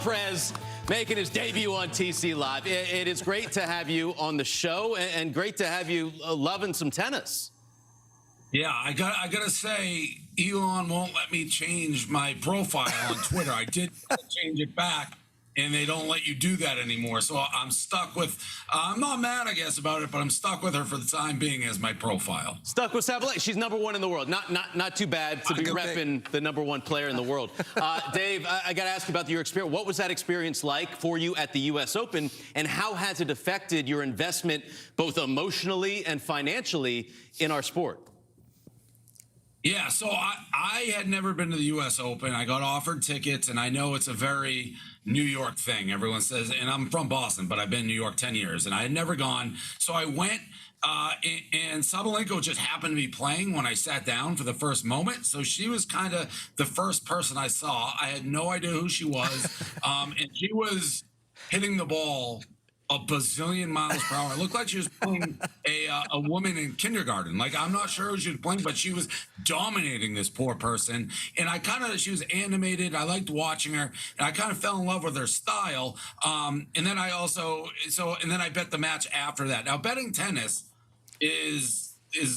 Prez making his debut on TC Live. It is great to have you on the show and great to have you loving some tennis. Yeah, I gotta say, Elon won't let me change my profile on Twitter. I did change it back, and they don't let you do that anymore. So I'm stuck with, I'm not mad, I guess, about it, but I'm stuck with her for the time being as my profile. Stuck with Sabalenka. She's #1 in the world. Not too bad to be repping the #1 player in the world. Dave, I got to ask you about your experience. What was that experience like for you at the U.S. Open, and how has it affected your investment both emotionally and financially in our sport? Yeah, so I had never been to the U.S. Open. I got offered tickets, and I know it's a very New York thing. Everyone says, and I'm from Boston, but I've been in New York 10 years, and I had never gone. So I went, and Sabalenka just happened to be playing when I sat down for the first moment. So she was kind of the first person I saw. I had no idea who she was, and she was hitting the ball a bazillion miles per hour. It looked like she was playing a woman in kindergarten. Like, I'm not sure who she was playing, but she was dominating this poor person. And she was animated. I liked watching her, and I kind of fell in love with her style. And then I bet the match after that. Now, betting tennis is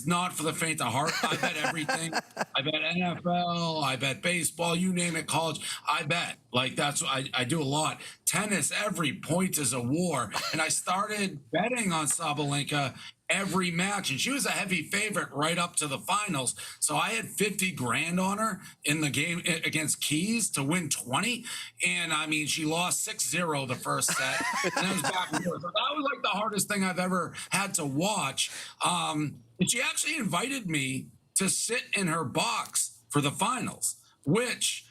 not for the faint of heart. I bet everything. I bet NFL, I bet baseball, you name it, college. I bet. Like, that's what I do a lot. Tennis, every point is a war. And I started betting on Sabalenka every match, and she was a heavy favorite right up to the finals. So I had 50 grand on her in the game against Keys to win 20. And I mean, she lost 6-0 the first set. And it was back and forth. So that was like the hardest thing I've ever had to watch. And she actually invited me to sit in her box for the finals, which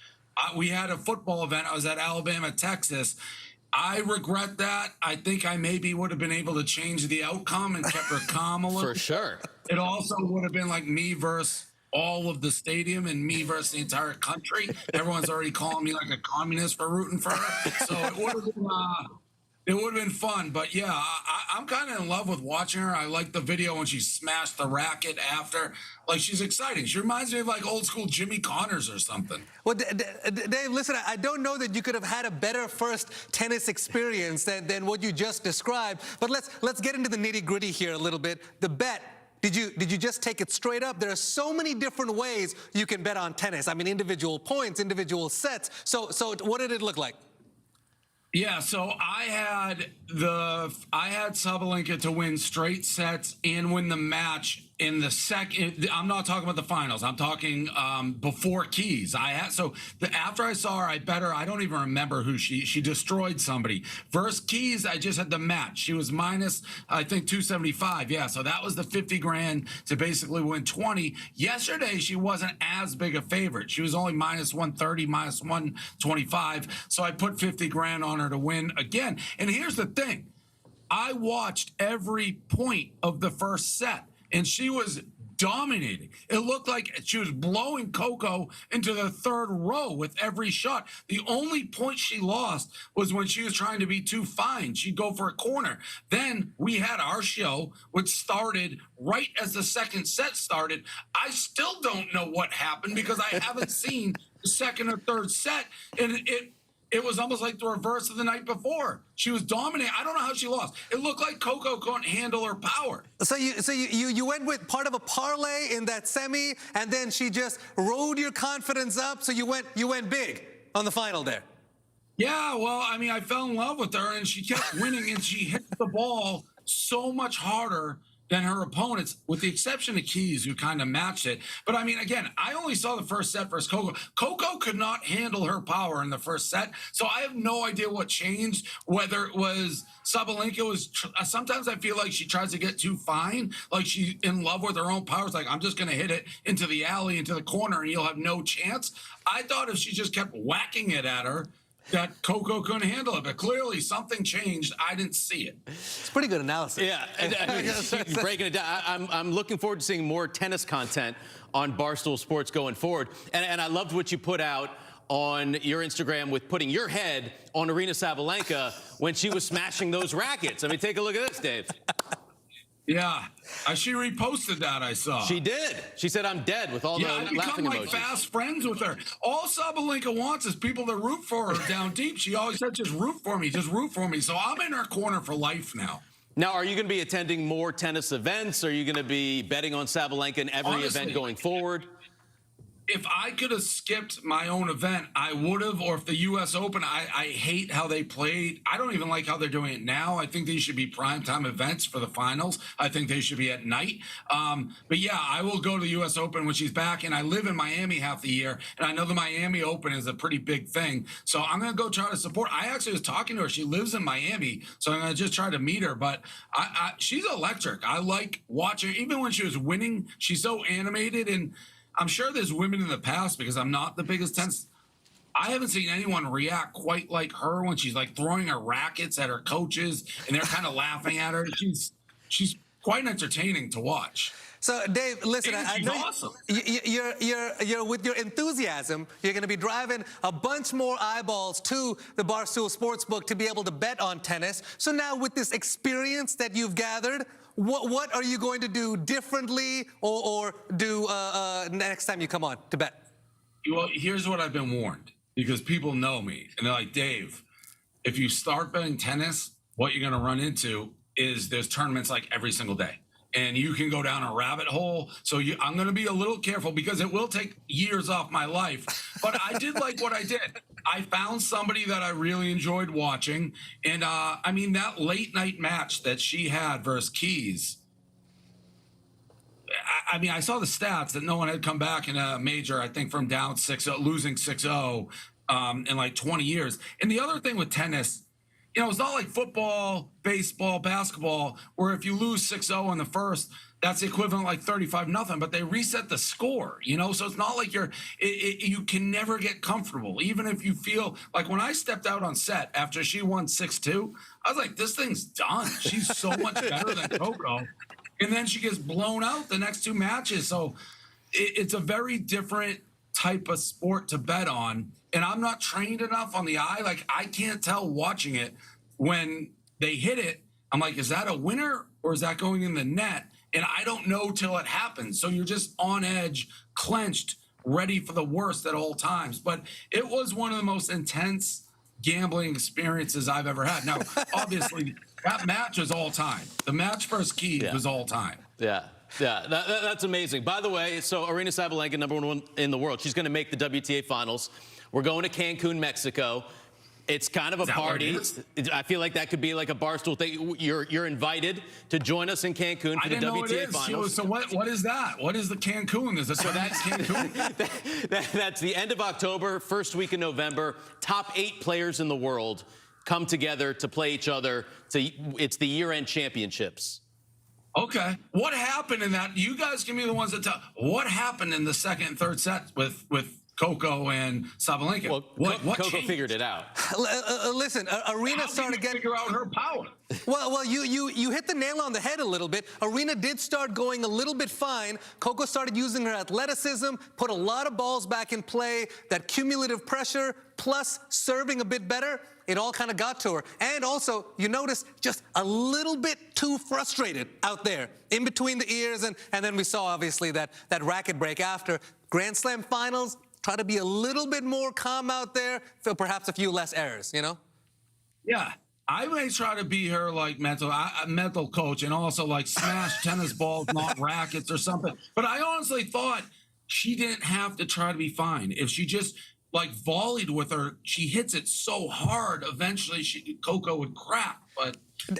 we had a football event. I was at Alabama, Texas. I regret that. I think I maybe would have been able to change the outcome and kept her calm a little. For sure. It also would have been like me versus all of the stadium and me versus the entire country. Everyone's already calling me like a communist for rooting for her. So it would have been fun. But yeah, I'm kind of in love with watching her. I like the video when she smashed the racket after. Like, she's exciting. She reminds me of like old school Jimmy Connors or something. Well, Dave, listen, I don't know that you could have had a better first tennis experience than what you just described. But let's get into the nitty-gritty here a little bit. The bet. Did you just take it straight up? There are so many different ways you can bet on tennis. I mean, individual points, individual sets. So what did it look like? Yeah, so I had Sabalenka to win straight sets and win the match in the second. I'm not talking about the finals. I'm talking before Keys. After I saw her, I bet her. I don't even remember who she destroyed somebody. Versus Keys, I just had the match. She was minus, I think, 275. Yeah, so that was the 50 grand to basically win 20. Yesterday, she wasn't as big a favorite. She was only minus 130, minus 125. So I put 50 grand on her to win again. And here's the thing. I watched every point of the first set, and she was dominating. It looked like she was blowing Coco into the third row with every shot. The only point she lost was when she was trying to be too fine. She'd go for a corner. Then we had our show, which started right as the second set started. I still don't know what happened because I haven't seen the second or third set, and it was almost like the reverse of the night before. She was dominating. I don't know how she lost. It looked like Coco couldn't handle her power. So you went with part of a parlay in that semi, and then she just rode your confidence up. So you went big on the final there. Yeah, well, I mean, I fell in love with her, and she kept winning, and she hit the ball so much harder than her opponents, with the exception of Keys, who kind of matched it. But I mean, again, I only saw the first set versus Coco. Coco could not handle her power in the first set, so I have no idea what changed, whether it was Sabalenka was, sometimes I feel like she tries to get too fine, like she's in love with her own powers, like, I'm just going to hit it into the alley, into the corner, and you'll have no chance. I thought if she just kept whacking it at her, that Coco couldn't handle it, but clearly something changed. I didn't see it. It's pretty good analysis. Yeah, you're breaking it down. I'm looking forward to seeing more tennis content on Barstool Sports going forward. And I loved what you put out on your Instagram with putting your head on Aryna Sabalenka when she was smashing those rackets. I mean, take a look at this, Dave. Yeah, she reposted that. I saw. She did. She said, "I'm dead," with all Yeah, I the become laughing like emojis. fast friends with her. All Sabalenka wants is people to root for her down deep. She always said, "Just root for me, just root for me." So I'm in her corner for life now. Now, are you going to be attending more tennis events? Are you going to be betting on Sabalenka in every Honestly, event going forward? If I could have skipped my own event, I would have. Or if the U.S. Open, I hate how they played. I don't even like how they're doing it now. I think they should be primetime events for the finals. I think they should be at night. But yeah, I will go to the U.S. Open when she's back. And I live in Miami half the year, and I know the Miami Open is a pretty big thing. So I'm going to go try to support. I actually was talking to her. She lives in Miami, so I'm going to just try to meet her. But she's electric. I like watching her. Even when she was winning, she's so animated. And I'm sure there's women in the past, because I'm not the biggest tennis. I haven't seen anyone react quite like her when she's like throwing her rackets at her coaches and they're kind of laughing at her. She's quite entertaining to watch. So, Dave, listen, I know awesome. you're with your enthusiasm, you're going to be driving a bunch more eyeballs to the Barstool Sportsbook to be able to bet on tennis. So now with this experience that you've gathered, what are you going to do differently or do next time you come on to bet? Well, here's what I've been warned, because people know me and they're like, Dave, if you start betting tennis, what you're going to run into is there's tournaments like every single day. And you can go down a rabbit hole. So I'm going to be a little careful, because it will take years off my life. But I did like what I did. I found somebody that I really enjoyed watching. And I mean, that late night match that she had versus Keys, I mean, I saw the stats that no one had come back in a major, I think, from down 6-0, losing 6-0 in like 20 years. And the other thing with tennis, you know, it's not like football, baseball, basketball, where if you lose 6-0 in the first, that's the equivalent like 35-0, but they reset the score, you know? So it's not like you can never get comfortable. Even if you feel like, when I stepped out on set after she won 6-2, I was like, this thing's done. She's so much better than Coco. And then she gets blown out the next two matches. So it's a very different type of sport to bet on. And I'm not trained enough on the eye. Like, I can't tell watching it when they hit it. I'm like, is that a winner or is that going in the net? And I don't know till it happens. So you're just on edge, clenched, ready for the worst at all times. But it was one of the most intense gambling experiences I've ever had. Now, obviously, that match was all time. The match versus Keith was all time. Yeah. Yeah, that's amazing. By the way, so Aryna Sabalenka, #1 in the world, she's going to make the WTA finals. We're going to Cancun, Mexico. It's kind of a party. I feel like that could be like a Barstool thing. You're invited to join us in Cancun for the WTA finals. So what is that? What is the Cancun? Is it so that's Cancun? That's the end of October, first week in November. Top 8 players in the world come together to play each other. It's the year-end championships. Okay. What happened in that? You guys can be the ones that tell. What happened in the second and third set with Coco and Sabalenka? Well, what Coco changed? figured it out. Listen, Aryna started getting. Figure out her power. Well, you hit the nail on the head a little bit. Aryna did start going a little bit fine. Coco started using her athleticism, put a lot of balls back in play. That cumulative pressure, plus serving a bit better, it all kind of got to her. And also, you notice just a little bit too frustrated out there in between the ears. And then we saw, obviously, that racket break after. Grand Slam finals, try to be a little bit more calm out there, feel perhaps a few less errors, you know? Yeah. I may try to be her like mental coach and also like smash tennis balls, not rackets or something. But I honestly thought she didn't have to try to be fine. If she just like volleyed with her, she hits it so hard, eventually Coco would crack. But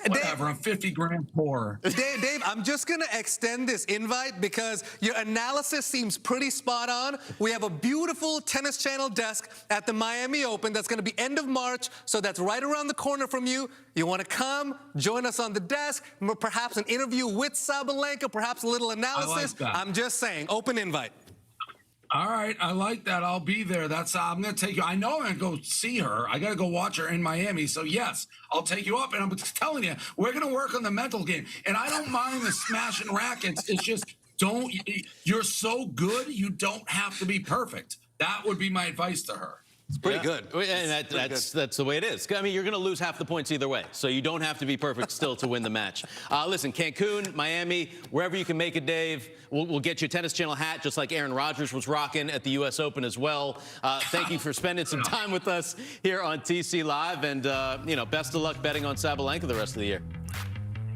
whatever, I'm 50 grand poor. Dave, I'm just going to extend this invite because your analysis seems pretty spot on. We have a beautiful Tennis Channel desk at the Miami Open that's going to be end of March, so that's right around the corner from you. You want to come, join us on the desk, perhaps an interview with Sabalenka, perhaps a little analysis. I like that. I'm just saying, open invite. All right, I like that. I'll be there. I'm going to take you. I know I'm going to go see her. I got to go watch her in Miami. So, yes, I'll take you up. And I'm telling you, we're going to work on the mental game. And I don't mind the smashing rackets. It's just you're so good, you don't have to be perfect. That would be my advice to her. It's pretty good. And that's the way it is. I mean, you're going to lose half the points either way, so you don't have to be perfect still to win the match. Listen, Cancun, Miami, wherever you can make it, Dave, we'll get you a Tennis Channel hat, just like Aaron Rodgers was rocking at the U.S. Open as well. Thank you for spending some time with us here on TC Live, and best of luck betting on Sabalenka the rest of the year.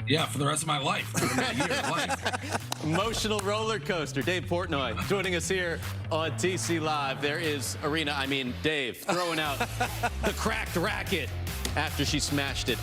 Yeah, for the rest of my life. For a year of life. Emotional roller coaster. Dave Portnoy joining us here on TC Live. There is Dave throwing out the cracked racket after she smashed it